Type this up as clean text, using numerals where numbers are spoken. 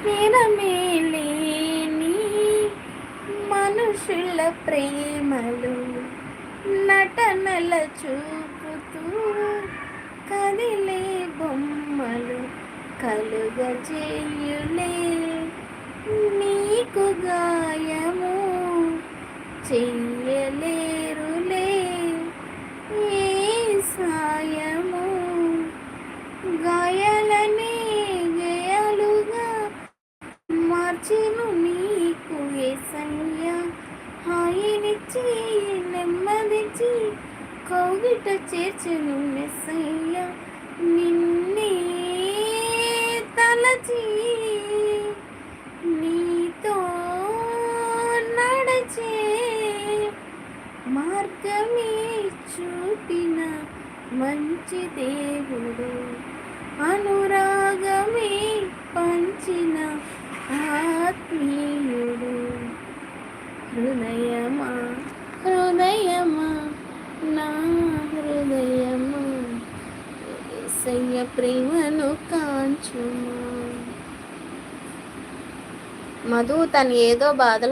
నిరమేలేని మనుషుల ప్రేమలు నటనల చూపుతూ కదిలే బొమ్మలు కలుగజేయులే నీకు గాయము చెయ్యలేరులే ఏ సాయము గాయాలనే గేయాలుగా మార్చెను నీకు యేసయ్యా హాయినిచ్చి నెమ్మదిచ్చి కౌగిట చేర్చెను మెస్సయ్యా నిన్నే తలచి నీతో నడచే మార్గమే చూపిన మంచి దేవుడు అనురాగమే పంచిన ఆత్మీయుడు హృదయమా హృదయమా నా హృదయమా యేసయ్య ప్రేమను కాంచుమా. మధు తను ఏదో బాధలో